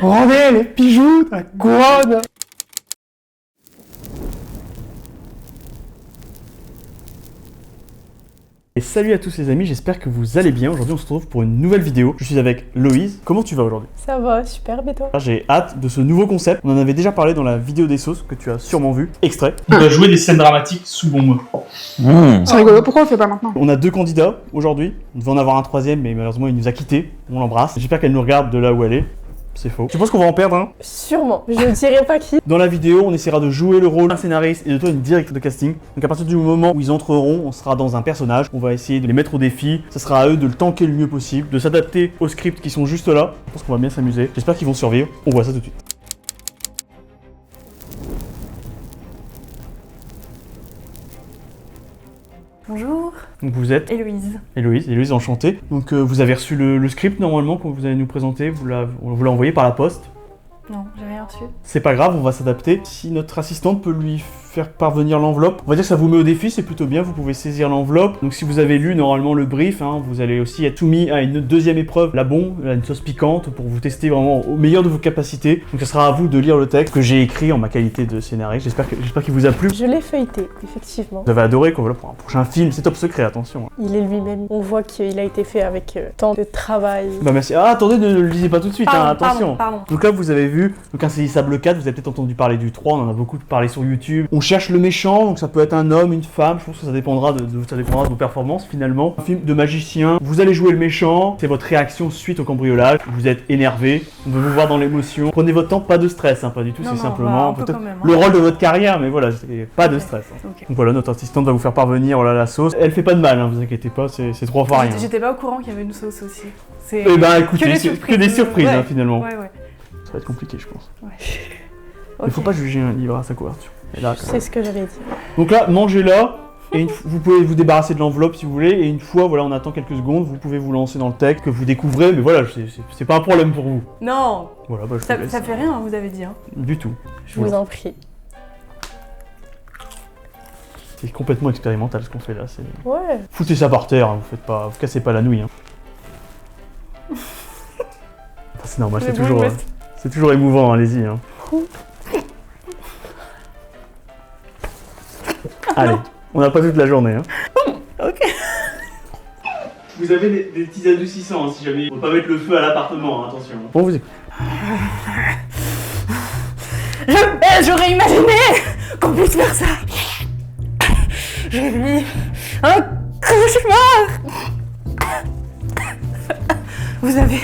Rendez les bijoux de la couronne. Et salut à tous les amis, j'espère que vous allez bien. Aujourd'hui on se retrouve pour une nouvelle vidéo. Je suis avec Loïse. Comment tu vas aujourd'hui? Ça va, super, et toi? J'ai hâte de ce nouveau concept. On en avait déjà parlé dans la vidéo des sauces que tu as sûrement vu. Extrait. On doit jouer des scènes dramatiques sous bombe. C'est rigolo, pourquoi on le fait pas maintenant? On a deux candidats aujourd'hui. On devait en avoir un troisième mais malheureusement il nous a quittés. On l'embrasse. J'espère qu'elle nous regarde de là où elle est. C'est faux. Tu penses qu'on va en perdre un? Sûrement, je ne dirai pas qui. Dans la vidéo, on essaiera de jouer le rôle d'un scénariste et de toi une directrice de casting. Donc à partir du moment où ils entreront, on sera dans un personnage. On va essayer de les mettre au défi. Ça sera à eux de le tanker le mieux possible, de s'adapter aux scripts qui sont juste là. Je pense qu'on va bien s'amuser. J'espère qu'ils vont survivre. On voit ça tout de suite. Bonjour, Donc vous êtes Héloïse. Héloïse enchantée. Donc vous avez reçu le script normalement que vous allez nous présenter. On vous l'a envoyé par la poste. Non, j'ai rien reçu. C'est pas grave, on va s'adapter. Si notre assistante peut lui faire parvenir l'enveloppe, on va dire que ça vous met au défi, c'est plutôt bien, vous pouvez saisir l'enveloppe. Donc si vous avez lu normalement le brief, vous allez aussi être soumis à une deuxième épreuve, la bombe, une sauce piquante, pour vous tester vraiment au meilleur de vos capacités. Donc ça sera à vous de lire le texte que j'ai écrit en ma qualité de scénariste. J'espère qu'il vous a plu. Je l'ai feuilleté, effectivement. Vous avez adoré quoi, voilà, pour un prochain film, c'est top secret, attention. Il est lui-même. On voit qu'il a été fait avec tant de travail. Bah merci. Ah attendez, ne le lisez pas tout de suite, attention. Pardon. Donc là vous avez vu, donc Insaisissable 4, vous avez peut-être entendu parler du 3, on en a beaucoup parlé sur YouTube. On cherche le méchant, donc ça peut être un homme, une femme, je pense que ça dépendra de vos performances finalement. Un film de magicien, vous allez jouer le méchant, c'est votre réaction suite au cambriolage, vous êtes énervé, on veut vous voir dans l'émotion. Prenez votre temps, pas de stress, pas du tout, c'est simplement un peu quand même, le rôle de votre carrière, mais voilà, c'est pas de stress. Ok. Donc voilà, notre assistante va vous faire parvenir la sauce. Elle fait pas de mal, vous inquiétez pas, c'est 3 fois rien. J'étais pas au courant qu'il y avait une sauce aussi. C'est Eh ben écoutez, des c'est surprises. que des surprises Ouais. finalement. Ouais. Ça va être compliqué je pense. Ouais. Il faut Ok. pas juger un livre à sa couverture. Et là, C'est ce que j'avais dit. donc là, mangez-la, et vous pouvez vous débarrasser de l'enveloppe si vous voulez, et une fois, voilà, on attend quelques secondes, vous pouvez vous lancer dans le texte que vous découvrez, mais voilà, c'est pas un problème pour vous. Non, Voilà, bah je ça vous laisse. fait rien, vous avez dit. Du tout. Je vous en prie. C'est complètement expérimental ce qu'on fait là. Ouais. Foutez ça par terre, vous cassez pas la nouille. Enfin, c'est normal, Mais bon, c'est toujours émouvant, allez-y. Allez, on n'a pas toute la journée. Ok. Vous avez des petits adoucissants si jamais. Faut pas mettre le feu à l'appartement, attention. Bon, vous écoutez. J'aurais imaginé qu'on puisse faire ça. J'ai vu un cauchemar. Vous avez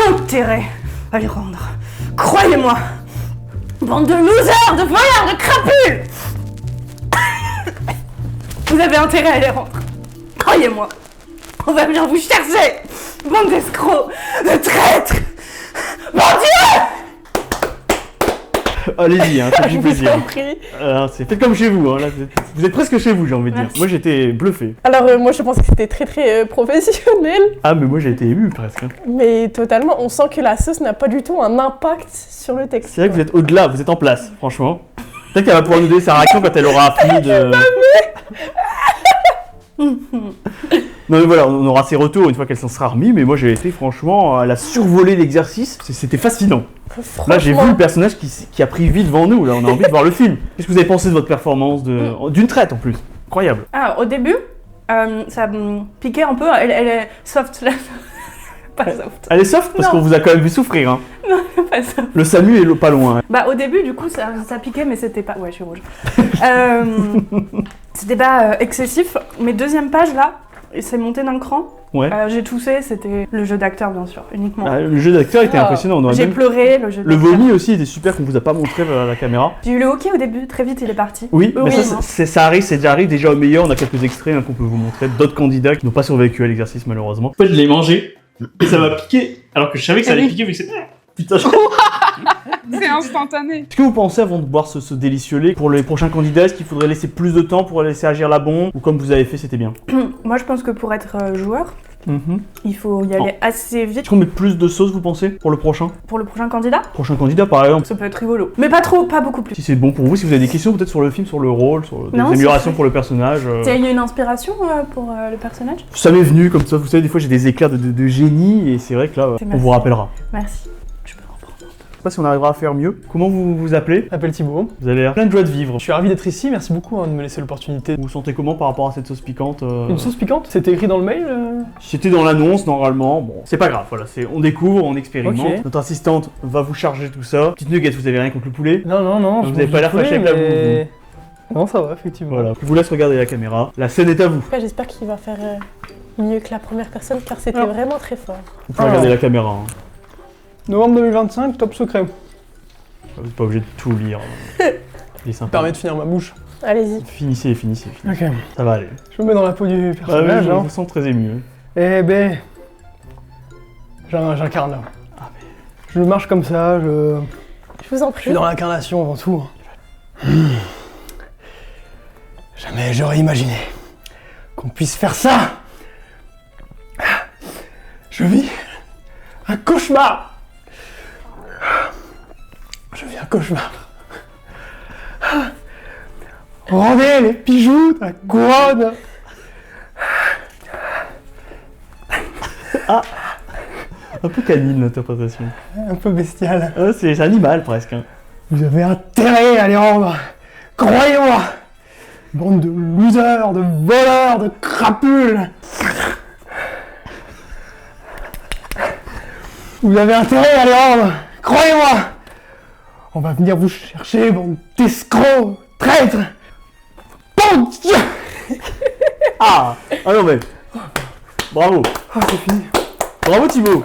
intérêt à les rendre. Croyez-moi. Bande de losers, de voyards, de crapules. Vous avez intérêt à les rendre. Croyez-moi. On va venir vous chercher. Bande d'escrocs, de traîtres. Mon Dieu! Allez-y, ça Je fait vous plaisir. en prie. Faites comme chez vous, là, vous êtes presque chez vous, j'ai envie de dire. Merci. Moi j'étais bluffé. Alors, moi, je pense que c'était très professionnel. Ah, mais moi j'ai été ému presque. Mais totalement, on sent que la sauce n'a pas du tout un impact sur le texte. C'est vrai que vous êtes au-delà, vous êtes en place, franchement. Peut-être qu'elle va pouvoir nous donner sa réaction quand elle aura fini de. Non mais voilà, on aura ses retours une fois qu'elle s'en sera remis, mais moi j'ai été franchement, elle a survolé l'exercice, c'était fascinant. Là j'ai vu le personnage qui a pris vie devant nous, là on a envie de voir le film. Qu'est-ce que vous avez pensé de votre performance, d'une traite en plus? Incroyable. Ah, au début, ça me piquait un peu. Elle est soft là. Pas soft. Elle est soft parce Non. qu'on vous a quand même vu souffrir. Pas soft. Le SAMU est pas loin. Bah, au début, du coup, ça piquait, mais c'était pas. Ouais, je suis rouge. C'était pas excessif. Mais deuxième page là, c'est monté d'un cran. Ouais. J'ai toussé, c'était le jeu d'acteur, bien sûr, uniquement. Ah, le jeu d'acteur était impressionnant. On aurait J'ai même- pleuré, le jeu Le d'acteur. vomi aussi était super qu'on vous a pas montré à la caméra. J'ai eu le hockey au début, très vite il est parti. Oui, mais Oui, ça, non. ça arrive, c'est déjà arrivé. Déjà au meilleur, on a quelques extraits qu'on peut vous montrer d'autres candidats qui n'ont pas survécu à l'exercice malheureusement. En fait, je l'ai mangé et ça m'a piqué, alors que je savais que ça allait piquer vu que c'est. Putain, C'est instantané. Est-ce que vous pensez avant de boire ce délicieux lait, pour les prochains candidats, est-ce qu'il faudrait laisser plus de temps pour laisser agir la bombe, ou comme vous avez fait, c'était bien? Moi, je pense que pour être joueur, Mhm. il faut y aller assez vite. Est-ce qu'on met plus de sauce, vous pensez, pour le prochain? Pour le prochain candidat, Prochain candidat, par exemple. ça peut être rigolo. Mais pas trop, pas beaucoup plus. Si c'est bon pour vous, si vous avez des questions peut-être sur le film, sur le rôle, sur des Non, c'est améliorations vrai. pour le personnage. Il y a une inspiration pour le personnage? Ça m'est venu comme ça, vous savez, des fois j'ai des éclairs de génie, et c'est vrai que là, C'est on merci. vous rappellera. Merci. Je peux en prendre un peu. sais pas si on arrivera à faire mieux. Comment vous vous appelez? Je m'appelle Thibaut. Vous avez l'air plein de joie de vivre. Je suis ravi d'être ici, merci beaucoup de me laisser l'opportunité. Vous vous sentez comment par rapport à cette sauce piquante Une sauce piquante? C'était écrit dans le mail C'était dans l'annonce normalement, bon c'est pas grave, voilà, on découvre, on expérimente. Ok. Notre assistante va vous charger tout ça. Petite nugget, vous avez rien contre le poulet? Non, Vous je avez mange pas du l'air poulet, fâché avec la mais- Non, ça va, effectivement. Voilà, je vous laisse regarder la caméra. La scène est à vous. En tout cas, j'espère qu'il va faire mieux que la première personne car c'était Ah. vraiment très fort. Vous pouvez regarder la caméra. Hein. Novembre 2025, top secret. Vous n'êtes pas obligé de tout lire. Il est Ça sympa. permet de finir ma bouche. Allez-y. Finissez. Ok. Ça va aller. Je me mets dans la peau du Ah, personnage. je hein. vous sens très ému. Eh ben. J'incarne là. Je marche comme ça, je Je vous en suis prie. dans l'incarnation avant tout. Jamais j'aurais imaginé qu'on puisse faire ça. Je vis un cauchemar. Je vis un cauchemar. Rendez les bijoux de la couronne. Un peu canine l'interprétation. Un peu bestial. Ah, c'est animal presque. Hein. Vous avez intérêt à les rendre. Croyez-moi. Bande de losers, de voleurs, de crapules. Vous avez intérêt à les rendre. Croyez-moi. On va venir vous chercher, bande d'escrocs, traîtres. Bon Dieu. Ah non mais. Bravo. Ah, c'est fini. Bravo Thibaut.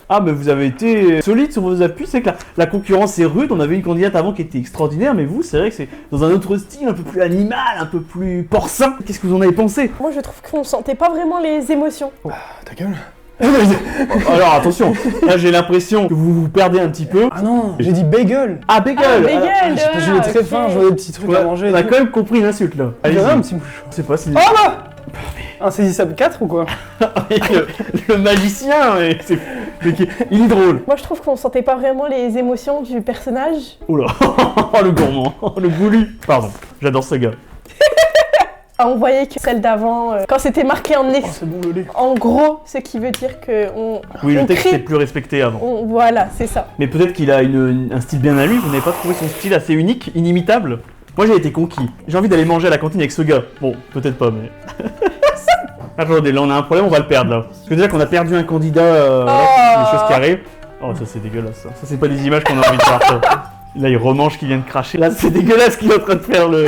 Ah mais vous avez été solide sur vos appuis, c'est que la concurrence est rude, on avait une candidate avant qui était extraordinaire, mais vous c'est vrai que c'est dans un autre style, un peu plus animal, un peu plus porcin. Qu'est-ce que vous en avez pensé? Moi, je trouve qu'on sentait pas vraiment les émotions. Ta gueule. Alors attention, là j'ai l'impression que vous vous perdez un petit peu. Ah non, j'ai dit bagel. Ah bagel. Ah, bagel. Je l'ai très faim, je vois des petits trucs à manger. On a quand même compris l'insulte là. J'avais Allez-y. un petit mouchoir. Je sais pas si... Oh là Insaisissable 4 ou quoi? le magicien, il est drôle. Moi, je trouve qu'on sentait pas vraiment les émotions du personnage. Oula, le gourmand, le goulu. Pardon, j'adore ce gars. Ah, on voyait que celle d'avant, quand c'était marqué Oh, c'est bon le lait. en gros, ce qui veut dire que Oui, le on texte crie. est plus respecté avant. Voilà, c'est ça. Mais peut-être qu'il a un style bien à lui, vous n'avez pas trouvé son style assez unique, inimitable? Moi j'ai été conquis. J'ai envie d'aller manger à la cantine avec ce gars. Bon, peut-être pas, mais... Attendez, là on a un problème, on va le perdre là. Parce que déjà qu'on a perdu un candidat, là, les choses qui arrivent. Oh ça c'est dégueulasse ça. Ça c'est pas des images qu'on a envie de voir ça. Là il remange qui vient de cracher. Là c'est dégueulasse qu'il est en train de faire le...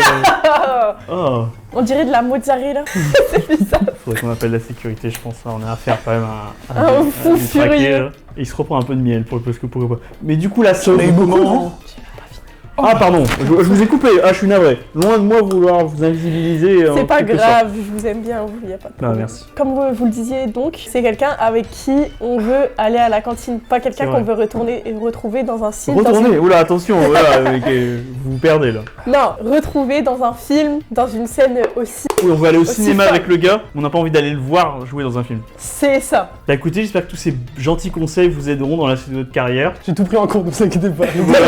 Oh. On dirait de la mozzarella. C'est bizarre. Faudrait qu'on appelle la sécurité, je pense. Là, on a affaire quand même à Un fou du traqué, furieux. là. Et il se reprend un peu de miel parce que pourquoi pas. Mais du coup la sauce... ai eu beaucoup, comment- non Ah pardon, je vous ai coupé. Ah je suis navré. Loin de moi vouloir vous invisibiliser. en C'est pas quelque sorte. grave, je vous aime bien, il n'y a pas de Ah, problème. merci. Comme vous le disiez donc, c'est quelqu'un avec qui on veut aller à la cantine, pas quelqu'un C'est qu'on vrai. veut retrouver dans un film. Retournez, oula attention, voilà, vous vous perdez là. Non, retrouver dans un film, dans une scène aussi. Oui, on veut aller au Aussi cinéma fun. avec le gars, on n'a pas envie d'aller le voir jouer dans un film. C'est ça. Bah écoutez, j'espère que tous ces gentils conseils vous aideront dans la suite de votre carrière. J'ai tout pris en compte, ne vous inquiétez pas. Voilà.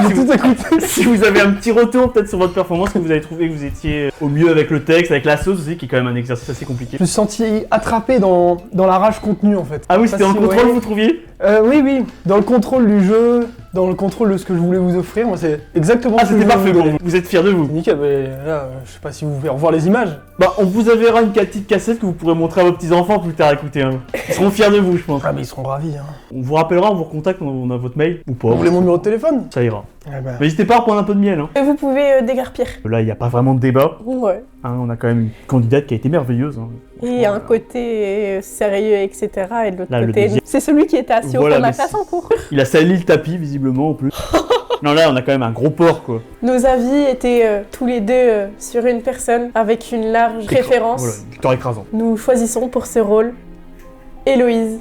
J'ai tout écouté. Si vous avez un petit retour peut-être sur votre performance, que vous avez trouvé que vous étiez au mieux avec le texte, avec la sauce aussi, qui est quand même un exercice assez compliqué. Je me suis senti attrapé dans la rage contenue en fait. Ah oui, Je sais c'était pas en si contrôle, voyez. vous trouviez? Oui. Dans le contrôle du jeu, dans le contrôle de ce que je voulais vous offrir, moi c'est exactement Ah ce que c'était je voulais parfait vous pour donner. vous, vous êtes fiers de vous. Nickel, mais là, je sais pas si vous pouvez revoir les images. Bah on vous enverra une petite cassette que vous pourrez montrer à vos petits-enfants plus tard, écoutez. Hein. Ils seront fiers de vous, je pense. Ah mais ils seront ravis. Hein. On vous rappellera, on vous recontacte, on a votre mail, ou pas. Vous voulez mon numéro de téléphone? Ça ira. Eh ben, Mais n'hésitez pas à reprendre un peu de miel. Hein. Et vous pouvez dégarpir. Là, il n'y a pas vraiment de débat. Ouais. Hein, on a quand même une candidate qui a été merveilleuse. Hein. Et un côté sérieux, etc. Et de l'autre Là, le côté, deuxième. c'est celui qui était assis Voilà, au fond de la mais classe c'est- en cours. Il a sali le tapis, visiblement, en plus. Non, là, on a quand même un gros porc, quoi. Nos avis étaient tous les deux sur une personne avec une large référence. Voilà, une victoire écrasante. Nous choisissons pour ce rôle Héloïse,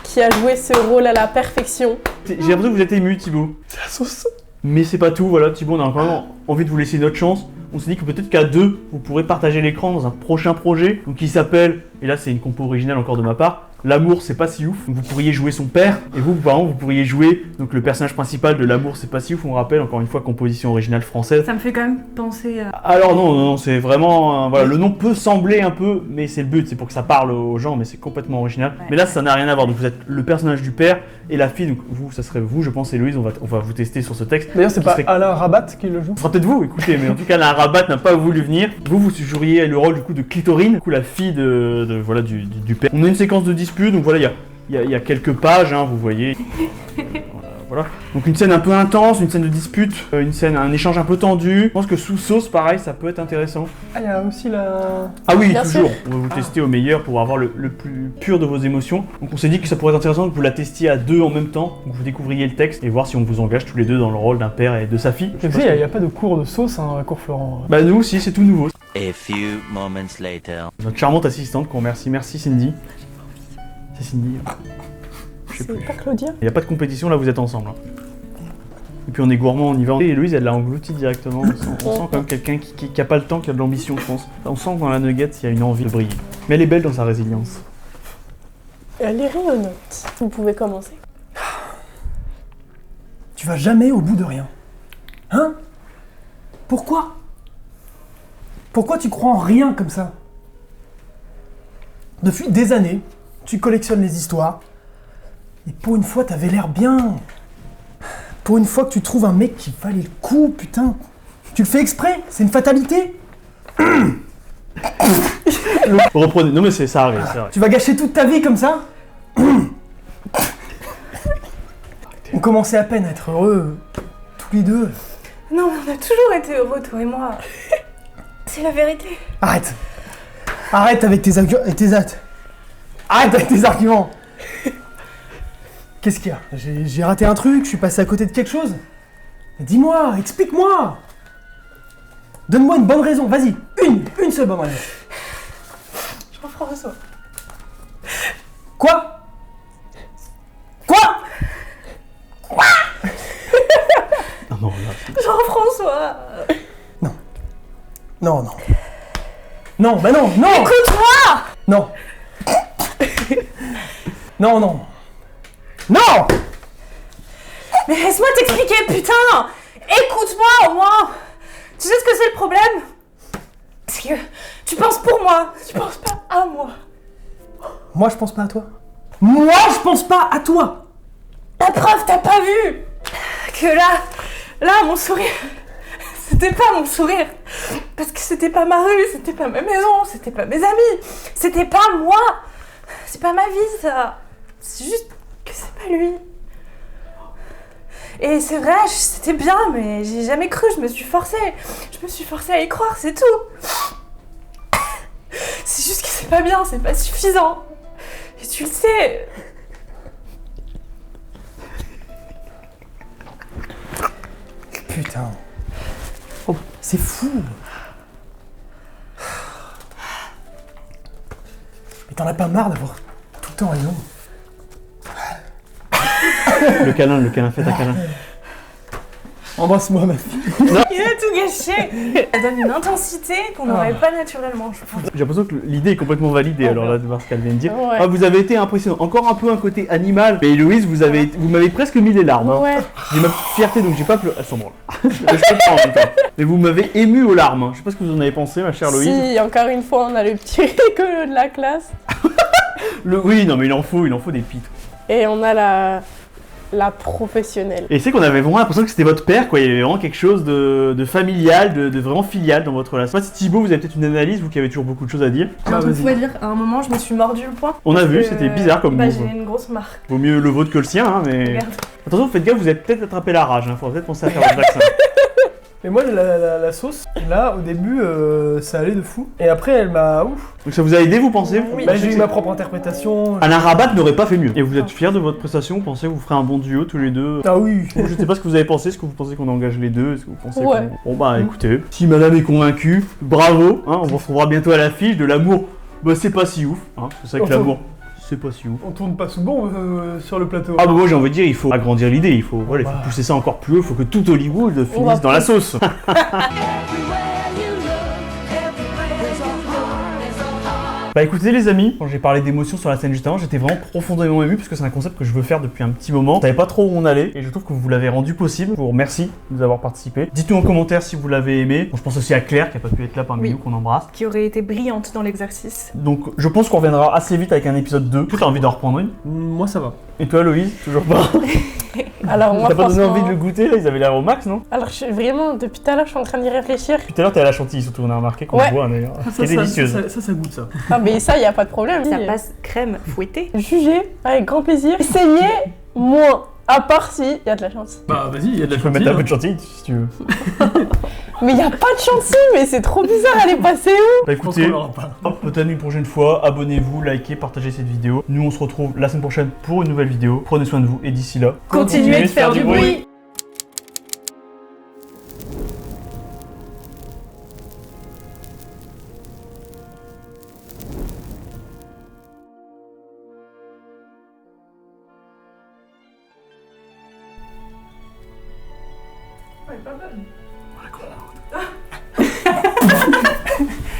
qui a joué ce rôle à la perfection. J'ai l'impression que vous êtes ému, Thibaut. c'est la sauce. Mais c'est pas tout, voilà, Thibaut, on a quand même envie de vous laisser une autre chance. On s'est dit que peut-être qu'à deux, vous pourrez partager l'écran dans un prochain projet, donc qui s'appelle, et là c'est une compo originale encore de ma part, L'amour, c'est pas si ouf. Donc, vous pourriez jouer son père, et vous, par exemple, vous pourriez jouer donc, le personnage principal de L'amour, c'est pas si ouf. On rappelle, encore une fois, composition originale française. Ça me fait quand même penser à... Alors non, c'est vraiment... voilà, le nom peut sembler un peu, mais c'est le but, c'est pour que ça parle aux gens, mais c'est complètement original. Ouais. Mais là, ça n'a rien à voir. Donc vous êtes le personnage du père et la fille, donc vous, ça serait vous, je pense, Héloïse, on va vous tester sur ce texte. D'ailleurs, c'est Qui pas serait- Alain Rabat qui le joue. Ce sera peut-être vous, écoutez, mais en tout cas, la Rabat n'a pas voulu venir. Vous joueriez le rôle du coup de Clitorine, du coup la fille voilà, du père. On a une séquence de dispute, donc voilà, il y a quelques pages, hein, vous voyez. Voilà. Donc une scène un peu intense, une scène de dispute, un échange un peu tendu. Je pense que sous sauce, pareil, ça peut être intéressant. Ah, il y a aussi la... Ah oui, Bien toujours. sûr. On va vous tester au meilleur pour avoir le plus pur de vos émotions. Donc on s'est dit que ça pourrait être intéressant que vous la testiez à deux en même temps, que vous découvriez le texte et voir si on vous engage tous les deux dans le rôle d'un père et de sa fille. Tu sais, il n'y a pas de cours de sauce hein, à Courflorent. Bah nous aussi, c'est tout nouveau. A few moments later. Notre charmante assistante qu'on remercie. Merci Cindy. C'est Cindy. Je sais C'est plus. pas Claudia? Il n'y a pas de compétition, là vous êtes ensemble. Hein. Et puis on est gourmand, on y va. Et Héloïse, elle l'a englouti directement. On sent quand même quelqu'un qui a pas le temps, qui a de l'ambition, je pense. On sent que dans la nugget, il y a une envie de briller. Mais elle est belle dans sa résilience. Elle est rayonnante. Vous pouvez commencer. Tu vas jamais au bout de rien. Hein? Pourquoi? Pourquoi tu crois en rien comme ça? Depuis des années, tu collectionnes les histoires. Et pour une fois, t'avais l'air bien. Pour une fois que tu trouves un mec qui valait le coup, putain. Tu le fais exprès? C'est une fatalité? Reprenez. Non mais ça arrive, c'est vrai. Tu vas gâcher toute ta vie comme ça? On commençait à peine à être heureux, tous les deux. Non, on a toujours été heureux, toi et moi. C'est la vérité. Arrête. Arrête avec tes arguments. Arrête avec tes arguments. Qu'est-ce qu'il y a? J'ai raté un truc, je suis passé à côté de quelque chose? Dis-moi, explique-moi. Donne-moi une bonne raison, vas-y. Une seule bonne raison. Jean-François. Quoi? Ah non, là, Jean-François. Non. Non, bah non. Écoute-moi. Non. Non. Non. Mais laisse-moi t'expliquer, putain. Écoute-moi au moins. Tu sais ce que c'est le problème? C'est que tu penses pour moi. Tu penses pas à moi. Moi, je pense pas à toi. Moi, je pense pas à toi. La preuve, t'as pas vu que là, mon sourire, c'était pas mon sourire. Parce que c'était pas ma rue, c'était pas ma maison, c'était pas mes amis, c'était pas moi. C'est pas ma vie, ça. C'est juste que c'est pas lui. Et c'est vrai, c'était bien, mais j'ai jamais cru, je me suis forcée à y croire, c'est tout. C'est juste que c'est pas bien, c'est pas suffisant. Et tu le sais. Putain. Oh, c'est fou. Mais t'en as pas marre d'avoir tout le temps raison? le câlin, faites un câlin. Embrasse-moi, ma fille. Il a tout gâché. Elle donne une intensité qu'on n'aurait pas naturellement, je pense. J'ai l'impression que l'idée est complètement validée, alors là, de voir ce qu'elle vient de dire. Ouais. Ah, vous avez été impressionnant. Encore un peu un côté animal. Mais Héloïse, vous m'avez presque mis les larmes. Hein. Ouais. J'ai ma fierté, donc j'ai pas pleuré. Elle s'en branle. Je comprends en même temps. Mais vous m'avez ému aux larmes. Hein. Je sais pas ce que vous en avez pensé, ma chère Loïse. Si, encore une fois, on a le petit rigolo de la classe. Oui, non, mais il en faut des pitres. Et on a la professionnelle. Et c'est qu'on avait vraiment l'impression que c'était votre père, quoi. Il y avait vraiment quelque chose de familial, de vraiment filial dans votre relation. Je sais pas si Thibaut, vous avez peut-être une analyse, vous qui avez toujours beaucoup de choses à dire. J'ai un truc fou à dire, à un moment je me suis mordu le poing. On a Parce vu, que, c'était bizarre comme bah, move. j'ai une grosse marque. Vaut mieux le vôtre que le sien, hein, mais... Regarde. Attention, faites gaffe, vous avez peut-être attrapé la rage, hein. Faudra peut-être penser à faire votre vaccin. Mais moi, la sauce, là, au début, ça allait de fou. Et après, elle m'a... Ouf. Donc ça vous a aidé, vous pensez? Oui. Bah, j'ai eu ma propre interprétation. Alain Rabat n'aurait pas fait mieux. Et vous êtes fiers de votre prestation? Vous pensez que vous ferez un bon duo tous les deux? Ah oui. Bon, je sais pas ce que vous avez pensé, est-ce que vous pensez qu'on engage les deux? Est-ce que vous pensez Ouais. Bon bah écoutez, si madame est convaincue, bravo, hein, on vous retrouvera bientôt à l'affiche de l'amour. Bah c'est pas si ouf, hein, c'est vrai que l'amour, c'est pas si ouf. On tourne pas sous bon sur le plateau. Ah bah moi j'ai envie de dire, il faut agrandir l'idée, il faut pousser ça encore plus haut, il faut que tout Hollywood va finisse dans la sauce. Bah écoutez les amis, quand j'ai parlé d'émotion sur la scène juste avant, j'étais vraiment profondément ému parce que c'est un concept que je veux faire depuis un petit moment. Je savais pas trop où on allait et je trouve que vous l'avez rendu possible. Je vous remercie de nous avoir participé. Dites-nous en commentaire si vous l'avez aimé. Bon, je pense aussi à Claire qui a pas pu être là parmi nous, qu'on embrasse. Qui aurait été brillante dans l'exercice. Donc je pense qu'on reviendra assez vite avec un épisode 2. Tu as envie d'en reprendre une? Moi, ça va. Et toi Loïse? Toujours pas? Alors moi T'as pas donné franchement... envie de le goûter là? Ils avaient l'air au max, non? Alors je suis vraiment, depuis tout à l'heure, je suis en train d'y réfléchir. Tout à l'heure t'es à la chantilly surtout, on a remarqué qu'on Ouais. le voit d'ailleurs. C'est délicieuse. Ça goûte ça. Ah mais ça, y a pas de problème. Ça passe crème fouettée. Juger avec grand plaisir. Essayez moins. À part si y a de la chantilly. Bah, vas-y, il y a de la Tu peux mettre un peu chantilly. de chantilly si tu veux. Mais y a pas de chantilly, mais c'est trop bizarre, elle est passée où? Bah Je pense écoutez, qu'on l'aura pas. peut-être une prochaine fois, abonnez-vous, likez, partagez cette vidéo. Nous on se retrouve la semaine prochaine pour une nouvelle vidéo. Prenez soin de vous et d'ici là, Continuez de faire du bruit. Ouais, pas mal.